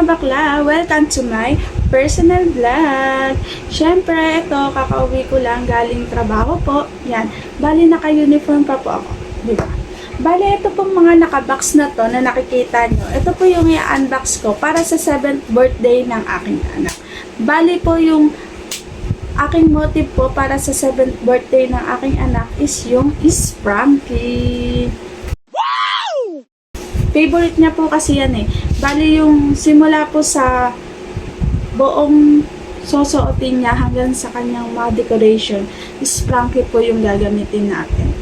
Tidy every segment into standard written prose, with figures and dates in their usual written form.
mga bakla! Welcome to my personal vlog! Siyempre, ito, kakauwi ko lang galing trabaho po. Yan. Bali, naka-uniform pa po ako. Diba? Bali, ito pong mga nakabox na to na nakikita nyo. Ito po yung i-unbox ko para sa 7th birthday ng aking anak. Bali po yung aking motive po para sa 7th birthday ng aking anak is yung Spranky. Favorite niya po kasi yan eh. Bali yung simula po sa buong susuotin niya hanggang sa kanyang mga decoration, Spranky po yung gagamitin natin.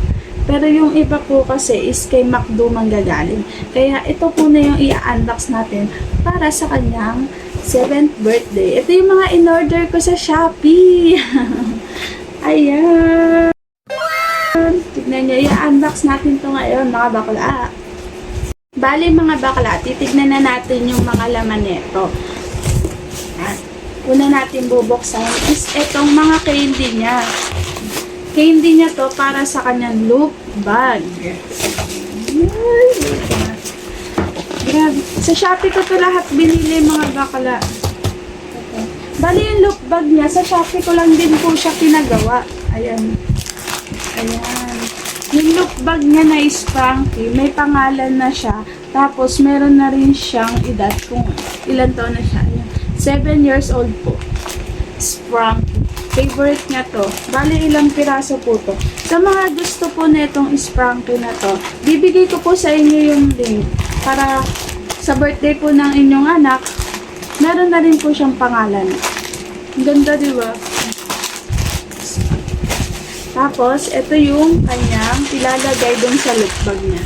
Pero yung iba po kasi is kay McDo manggagaling. Kaya ito po na yung i-unbox natin para sa kanyang 7th birthday. Ito yung mga in-order ko sa Shopee. Ayan. Tignan nyo, i-unbox natin to ngayon mga bakla. Bali mga bakla, titignan na natin yung mga laman nito. Una natin bubuksan is itong mga candy niya. Candy niya to para sa kanyang loop bag. Grabe. Sa Shopee ko to lahat binili mga bakla. Bali yung loop bag niya, sa Shopee ko lang din po siya pinagawa. Ayan. Ayan. Yung look bag niya na Spranky, may pangalan na siya. Tapos, meron na rin siyang edad kung ilan taon na siya. 7 years old po. Spranky. Favorite niya to. Bali, ilang piraso po to. Sa mga gusto po na itong Spranky na to, bibigay ko po sa inyo yung link para sa birthday po ng inyong anak, meron na rin po siyang pangalan. Ang ganda, di ba? Tapos, ito yung kanyang ilalagay dun sa look bag niya.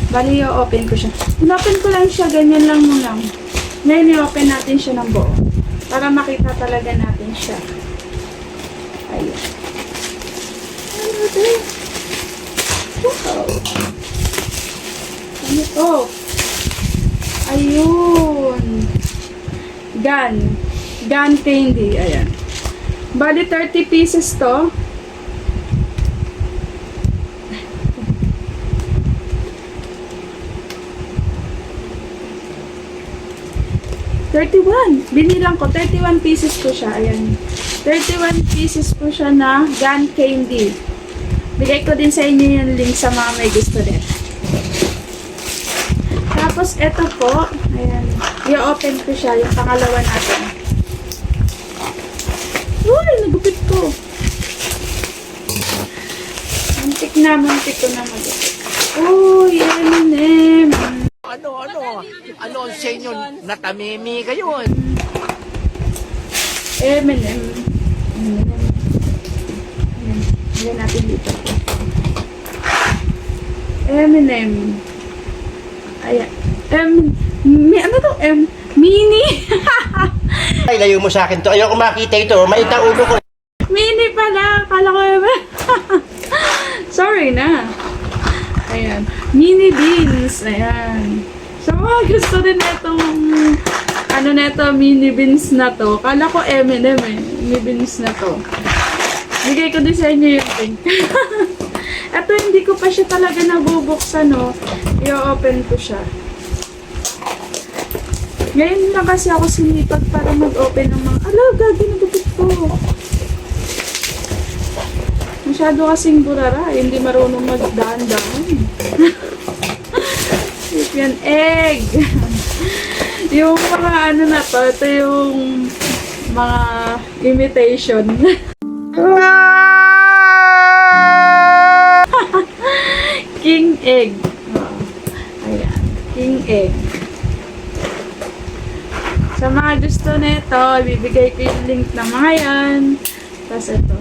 Bali, i-open ko siya. In-open ko lang siya, ganyan lang muna. Ngayon, i-open natin siya ng buo. Para makita talaga natin siya. Ayan. Ano ito? Wow. Ano ito? Ayun. Gun. Gun candy. Ayan. Bali, 30 pieces to. 31. Binilang ko. 31 pieces po siya. Ayan. 31 pieces po siya na gun candy. Bigay ko din sa inyo yung link sa mga may gusto din. Tapos, ito po. Ayan. I-open ko siya. Yung pangalawa natin. Uy! Nagupit ko. Muntik ko na magupit. Uy! M&M. Ano ang sa inyo? Natamimi kayo. M&M. Ayan natin dito. M&M. Ayan. Ano to? Mini. Ay, layo mo sa akin to. Ayoko makita ito. Maita ulo ko. Mini pala. Kala ko sorry na. Ayan. Mini beans. Ayan. Sa mga gusto din itong mini beans na to. Kala ko M&M eh. Mini beans na to. Bigay ko din sa inyo yung link. Ito, hindi ko pa siya talaga nabubuksan, no. I-open ko siya. Ngayon lang kasi ako sinipag para mag-open ng mga... Gagi, nagupit ko. Masyado kasing burara. Hindi marunong magdaan-daan. Yan, egg. Yung mga na to, ito yung mga imitation. King egg. Ayan, king egg. Sa mga gusto nito, ibibigay ko yung link na mga yan. Tapos ito.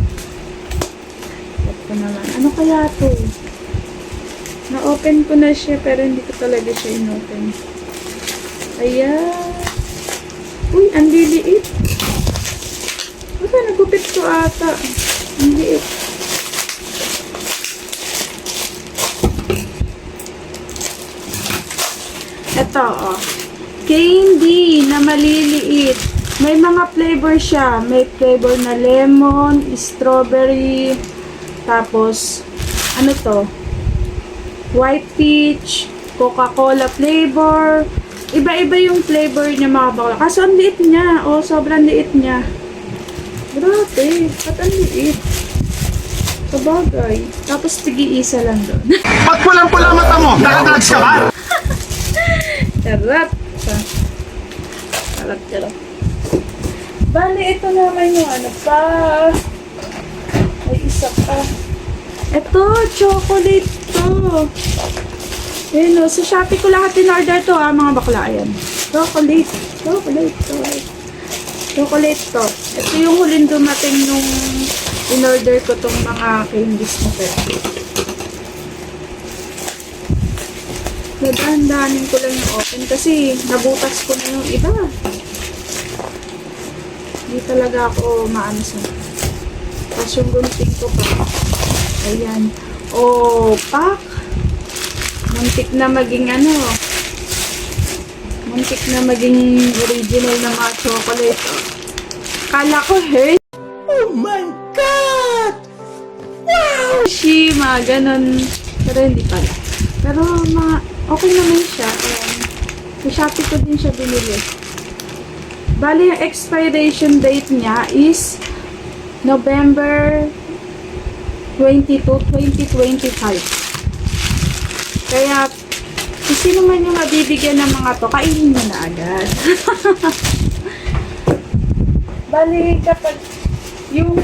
Ito naman. Ano kaya ito? Na-open ko na siya, pero hindi ko talaga siya in-open. Ayan. Uy, ang liliit. Baka nagupit ko ata. Ang liit. Ito, oh. Candy na maliliit. May mga flavor siya. May flavor na lemon, strawberry, tapos, ano to? White peach, Coca-Cola flavor, Iba-iba yung flavor niya mga bakla. Kaso ang liit niya. Oh, sobrang liit niya. Grabe. Ba't ang liit? Sabagay. Tapos tigi-isa lang doon. Ba't pulang-pula mata mo? Nakadrugs ka ba? Charot. Charot. Bali, ito naman yung ano pa. May isa pa. Ito, chocolate to. Ayun o, sa Shopee ko lahat in-order to mga bakla. Ayan. Chocolate to. Ito yung huling dumating nung in-order ko tong mga candies na to. Nadahan-dahanin ko lang yung open kasi nabutas ko na yung iba. Hindi talaga ako maano sa. Tapos yung gunting ko pa. Ayan. Oh, pak. Muntik na maging ano. Muntik na maging original na mga chocolate. Kala ko hurt. Oh my God! Wow! Mga ganun. Pero hindi pala. Pero okay naman siya. Ayan. Sa Shopee ko din siya binili. Bali, yung expiration date niya is November 22, 2025. Kaya, kung sino man yung mabibigyan ng mga to, kainin mo na agad. Bali, kapag yung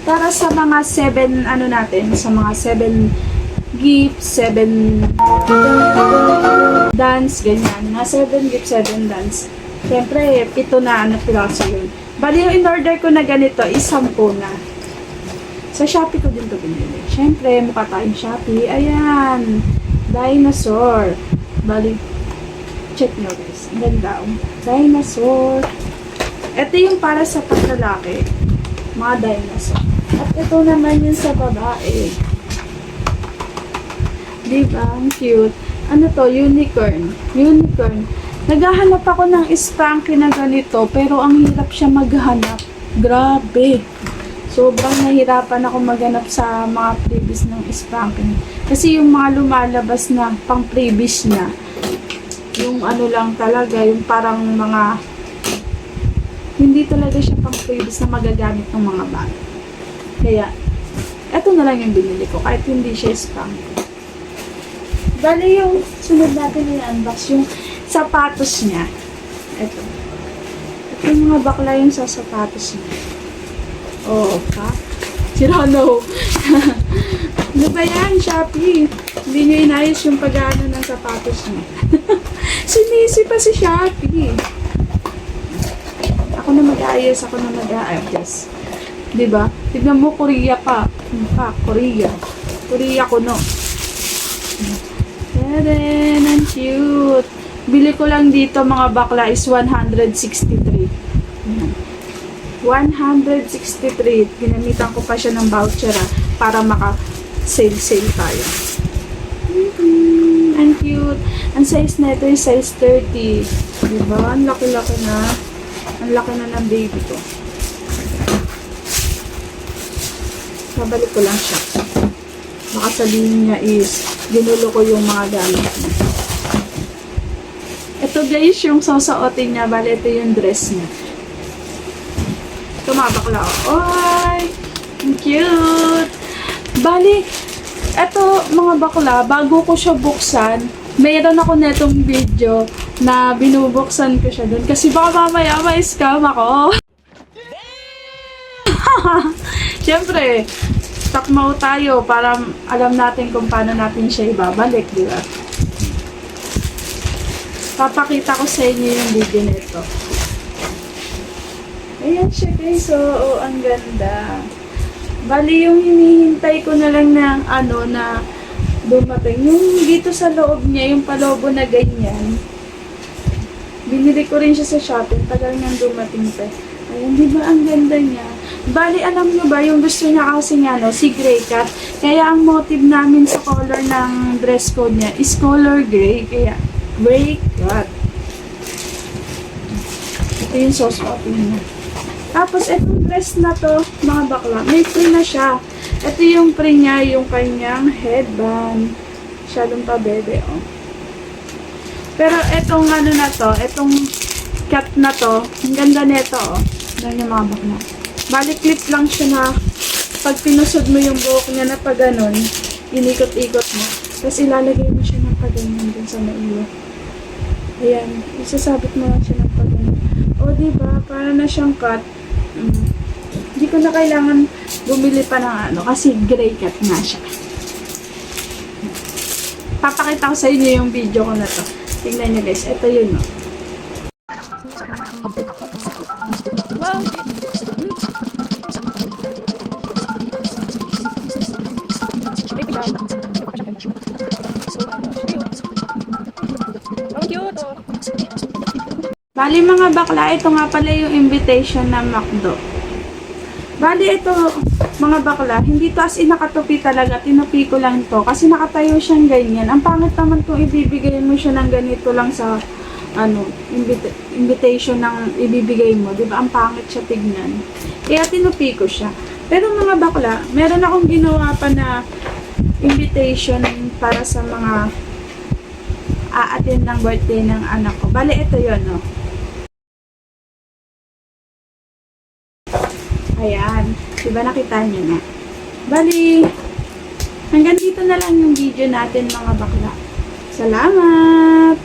para sa mga 7, ano natin, sa mga 7 gifts, 7 dance, ganyan. Na 7 gifts, 7 dance. Siyempre, 7 na ano piraso yun. Bali, yung in-order ko na ganito is 10 na. Sa Shopee ko din to binili. Siyempre, mukha tayong Shopee. Ayan. Dinosaur. Bali, check nyo guys. Ang ganda. Dinosaur. Ito yung para sa paglalaki. Mga dinosaur. At ito naman yung sa babae. Diba? Ang cute. Ano to? Unicorn. Unicorn. Naghahanap ako ng spanky na ganito, pero ang hirap siya maghanap. Grabe. Sobrang nahirapan ako maghanap sa mga previous ng spanky. Kasi yung mga lumalabas na pang previous niya, yung ano lang talaga, yung parang mga, hindi talaga siya pang previous na magagamit ng mga bata. Kaya, eto na lang yung binili ko, kahit hindi siya spanky. Bali yung sunod natin i-unbox, yung sapatos niya. Ito. Ito yung mga bakla yung sa sapatos niya. Oo, ka? Sirano. Ano ba yan, Shopee? Hindi nyo inayos yung pag-ano ng sapatos niya. Sinisi pa si Shopee. Ako na mag-ayos, ako na mag-ayos. Diba? Tignan mo, Korea pa. Korea. Korea ko, no? Tadaan, ang cute. Bili ko lang dito mga bakla is 163. 163. Ginamitan ko pa siya ng voucher para maka-sale tayo. Ang cute. Ang size na ito is size 30. Diba? Ang laki-laki na. Ang laki na ng baby ko. Babalik ko lang siya. Baka sabihin niya is ginulo ko yung mga gamit niya. Ito guys, yung sasautin niya. Bali, ito yung dress niya. Ito mga bakla. Oy! Ang cute! Bali, ito mga bakla, bago ko siya buksan, mayroon ako netong video na binubuksan ko siya dun. Kasi baka mamaya ma-scam ako. Siyempre, takmaw tayo para alam natin kung paano natin siya ibabalik, di ba? Papakita ko sa inyo yung video nito. Ayan siya guys, so ang ganda. Bali yung hinihintay ko na lang ng ano na dumating. Yung dito sa loob niya, yung palobo na ganyan. Binili ko rin siya sa Shopee. Tagal niyang dumating pa. Ayan, di ba ang ganda niya? Bali, alam niyo ba, yung gusto niya kasi nga, no, si gray cat. Kaya ang motive namin sa color ng dress code niya is color gray. Kaya, gray cat. Ito yung susuotin niya. Tapos, itong dress na to, mga bakla, may free na siya. Ito yung free niya, yung kanyang headband. Masyadong pa bebe, oh. Pero etong ano na to, etong cat na to, ang ganda nito, oh. Ganyan yung mga bakla. Balik clip lang siya na pag pinusod mo yung buhok niya na pag ganun, inikot-ikot mo. Tapos ilalagay mo siya ng paganyan dun sa mailo. Ayan, isasabit mo lang siya ng paganyan. O, diba? Para na siyang cut. Hindi ko na kailangan bumili pa ng ano, kasi gray cat nga siya. Papakita ko sa inyo yung video ko na to. Tingnan nyo guys, ito yun, no? Wow! Bali mga bakla, ito nga pala yung invitation ng McDo. Bali ito mga bakla, hindi to as in nakatupi talaga, tinupi ko lang to kasi nakatayo siyang ganyan. Ang pangit naman kung ibibigay mo siya ng ganito lang sa ano, invitation ng ibibigay mo, 'di ba? Ang pangit siya tignan. Kaya tinupi ko siya. Pero mga bakla, meron akong ginawa pa na invitation para sa mga a-attend ng birthday ng anak ko. Bali ito 'yon, no. Ayan. Diba nakita nyo na? Bali, hanggang dito na lang yung video natin mga bakla. Salamat!